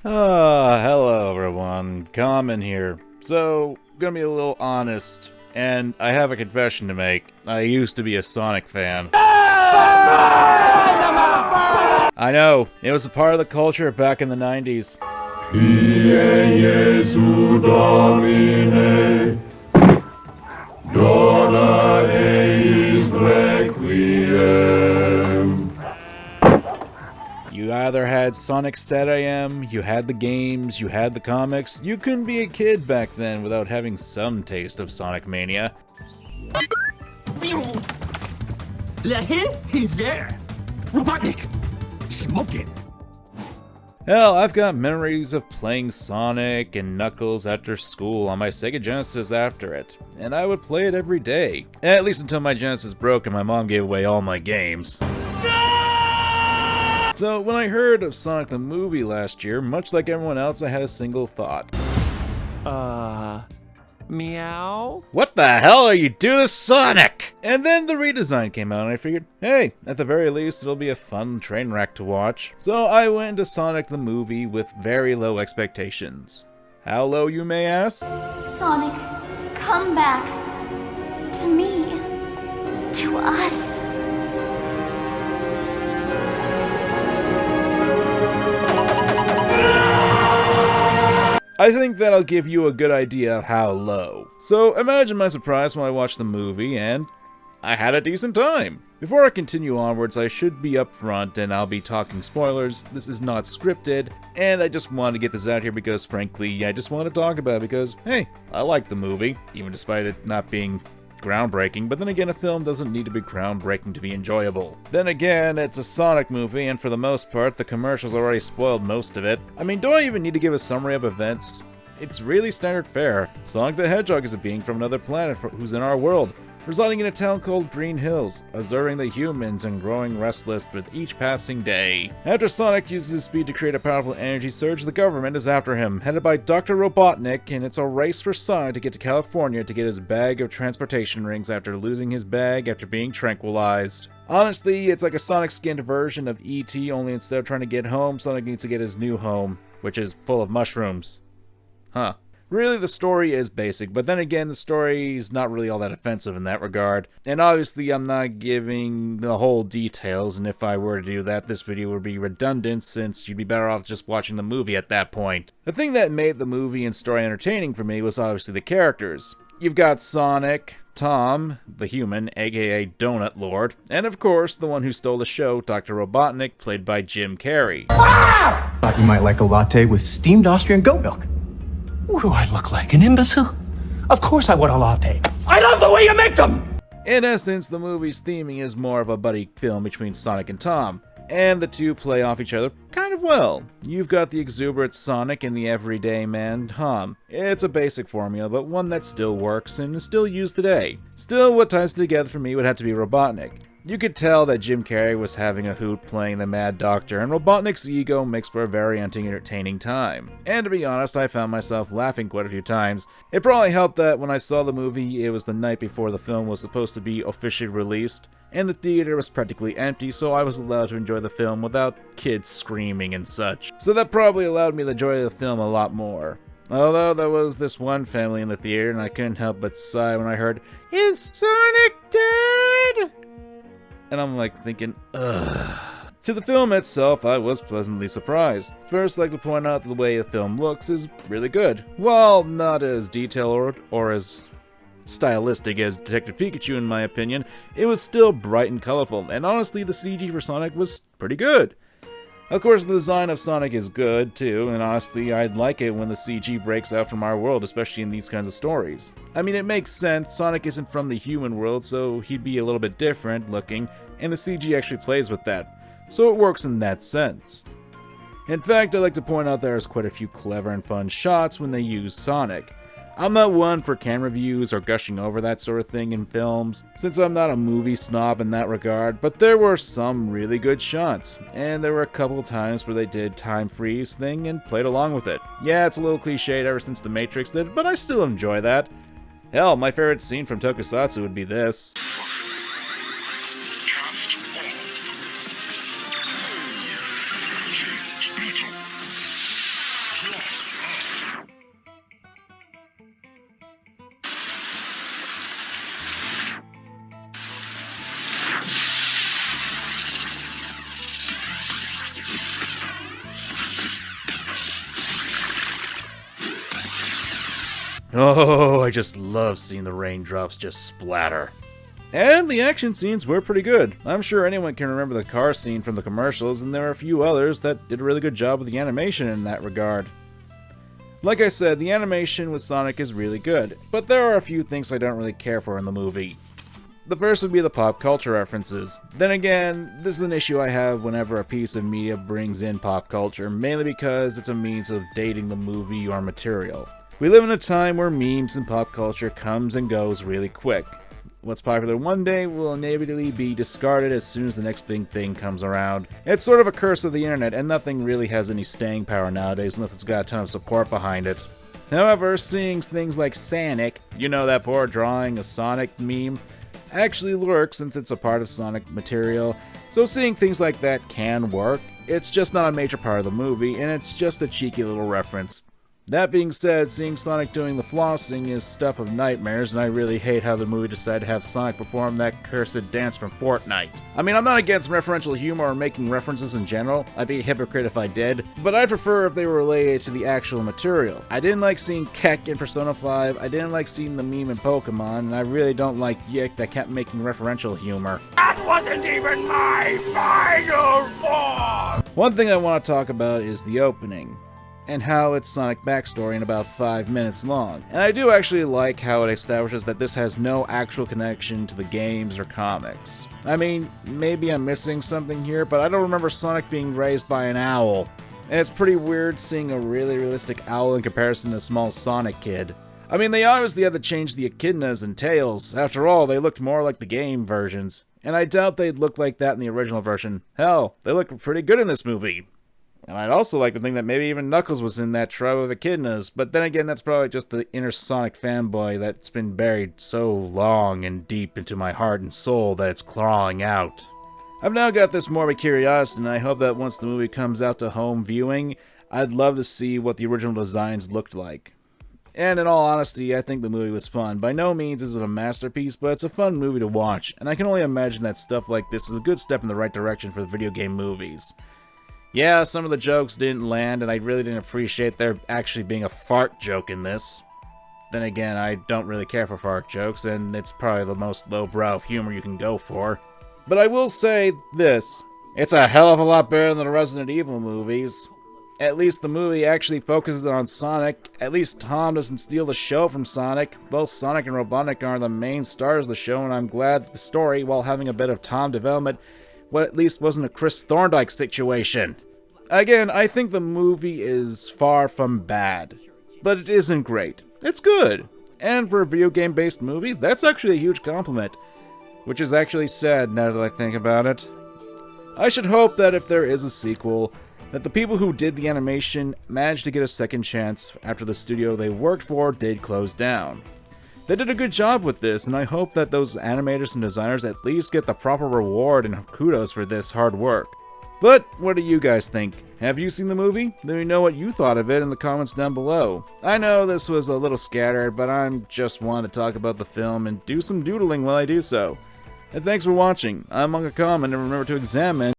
Hello everyone, Kamen here. So, gonna be a little honest, and I have a confession to make. I used to be a Sonic fan. I know, it was a part of the culture back in the 90s. You either had Sonic Set AM, you had the games, you had the comics. You couldn't be a kid back then without having some taste of Sonic Mania. He's there! Robotnik! Smoking! Hell, I've got memories of playing Sonic and Knuckles after school on my Sega Genesis after it, and I would play it every day. At least until my Genesis broke and my mom gave away all my games. So when I heard of Sonic the movie last year, much like everyone else, I had a single thought. Meow? What the hell are you doing to Sonic? And then the redesign came out and I figured, hey, at the very least it'll be a fun train wreck to watch. So I went into Sonic the movie with very low expectations. How low, you may ask? Sonic, come back. To me. To us. I think that'll give you a good idea of how low. So imagine my surprise when I watched the movie and I had a decent time. Before I continue onwards, I should be upfront and I'll be talking spoilers. This is not scripted, and I just want to get this out here because frankly, I just want to talk about it because, hey, I like the movie, even despite it not being groundbreaking, but then again, a film doesn't need to be groundbreaking to be enjoyable. Then again, it's a Sonic movie, and for the most part, the commercials already spoiled most of it. I mean, do I even need to give a summary of events? It's really standard fare. Sonic the Hedgehog is a being from another planet who's in our world, residing in a town called Green Hills, observing the humans and growing restless with each passing day. After Sonic uses his speed to create a powerful energy surge, the government is after him, headed by Dr. Robotnik, and it's a race for Sonic to get to California to get his bag of transportation rings after losing his bag after being tranquilized. Honestly, it's like a Sonic-skinned version of E.T., only instead of trying to get home, Sonic needs to get his new home, which is full of mushrooms. Huh. Really, the story is basic, but then again, the story is not really all that offensive in that regard. And obviously, I'm not giving the whole details, and if I were to do that, this video would be redundant, since you'd be better off just watching the movie at that point. The thing that made the movie and story entertaining for me was obviously the characters. You've got Sonic, Tom, the human, aka Donut Lord, and of course, the one who stole the show, Dr. Robotnik, played by Jim Carrey. Thought you might like a latte with steamed Austrian goat milk. What do I look like, an imbecile? Of course I want a latte. I love the way you make them! In essence, the movie's theming is more of a buddy film between Sonic and Tom, and the two play off each other kind of well. You've got the exuberant Sonic and the everyday man Tom. It's a basic formula, but one that still works and is still used today. Still, what ties it together for me would have to be Robotnik. You could tell that Jim Carrey was having a hoot playing the Mad Doctor, and Robotnik's ego makes for a very entertaining time. And to be honest, I found myself laughing quite a few times. It probably helped that when I saw the movie, it was the night before the film was supposed to be officially released, and the theater was practically empty, so I was allowed to enjoy the film without kids screaming and such. So that probably allowed me to enjoy the film a lot more. Although there was this one family in the theater, and I couldn't help but sigh when I heard, "Is Sonic dead?" And I'm like thinking, ugh. To the film itself, I was pleasantly surprised. First, I'd like to point out that the way the film looks is really good. While not as detailed or as stylistic as Detective Pikachu in my opinion, it was still bright and colorful, and honestly the CG for Sonic was pretty good. Of course, the design of Sonic is good, too, and honestly, I'd like it when the CG breaks out from our world, especially in these kinds of stories. I mean, it makes sense, Sonic isn't from the human world, so he'd be a little bit different looking, and the CG actually plays with that, so it works in that sense. In fact, I'd like to point out there's quite a few clever and fun shots when they use Sonic. I'm not one for camera views or gushing over that sort of thing in films, since I'm not a movie snob in that regard, but there were some really good shots, and there were a couple times where they did time freeze thing and played along with it. Yeah, it's a little cliched ever since The Matrix did, but I still enjoy that. Hell, my favorite scene from Tokusatsu would be this. Oh, I just love seeing the raindrops just splatter. And the action scenes were pretty good. I'm sure anyone can remember the car scene from the commercials, and there are a few others that did a really good job with the animation in that regard. Like I said, the animation with Sonic is really good, but there are a few things I don't really care for in the movie. The first would be the pop culture references. Then again, this is an issue I have whenever a piece of media brings in pop culture, mainly because it's a means of dating the movie or material. We live in a time where memes and pop culture comes and goes really quick. What's popular one day will inevitably be discarded as soon as the next big thing comes around. It's sort of a curse of the internet, and nothing really has any staying power nowadays unless it's got a ton of support behind it. However, seeing things like Sonic, you know, that poor drawing of Sonic meme, actually works since it's a part of Sonic material, so seeing things like that can work. It's just not a major part of the movie, and it's just a cheeky little reference. That being said, seeing Sonic doing the flossing is stuff of nightmares, and I really hate how the movie decided to have Sonic perform that cursed dance from Fortnite. I mean, I'm not against referential humor or making references in general. I'd be a hypocrite if I did, but I'd prefer if they were related to the actual material. I didn't like seeing Keck in Persona 5, I didn't like seeing the meme in Pokemon, and I really don't like Yick that kept making referential humor. That wasn't even my final form! One thing I want to talk about is the opening, and how it's Sonic backstory in about 5 minutes long. And I do actually like how it establishes that this has no actual connection to the games or comics. I mean, maybe I'm missing something here, but I don't remember Sonic being raised by an owl. And it's pretty weird seeing a really realistic owl in comparison to a small Sonic kid. I mean, they obviously had to change the echidnas and tails. After all, they looked more like the game versions. And I doubt they'd look like that in the original version. Hell, they look pretty good in this movie. And I'd also like to think that maybe even Knuckles was in that tribe of echidnas, but then again, that's probably just the inner Sonic fanboy that's been buried so long and deep into my heart and soul that it's clawing out. I've now got this morbid curiosity, and I hope that once the movie comes out to home viewing, I'd love to see what the original designs looked like. And in all honesty, I think the movie was fun. By no means is it a masterpiece, but it's a fun movie to watch, and I can only imagine that stuff like this is a good step in the right direction for the video game movies. Yeah, some of the jokes didn't land, and I really didn't appreciate there actually being a fart joke in this. Then again, I don't really care for fart jokes, and it's probably the most lowbrow humor you can go for. But I will say this, it's a hell of a lot better than the Resident Evil movies. At least the movie actually focuses on Sonic. At least Tom doesn't steal the show from Sonic. Both Sonic and Robotnik are the main stars of the show, and I'm glad that the story, while having a bit of Tom development, well, at least wasn't a Chris Thorndike situation. Again, I think the movie is far from bad, but it isn't great. It's good. And for a video game-based movie, that's actually a huge compliment. Which is actually sad now that I think about it. I should hope that if there is a sequel, that the people who did the animation managed to get a second chance after the studio they worked for did close down. They did a good job with this, and I hope that those animators and designers at least get the proper reward and kudos for this hard work. But what do you guys think? Have you seen the movie? Let me know what you thought of it in the comments down below. I know this was a little scattered, but I'm just wanting to talk about the film and do some doodling while I do so. And thanks for watching. I'm MangaKamen, and remember to examine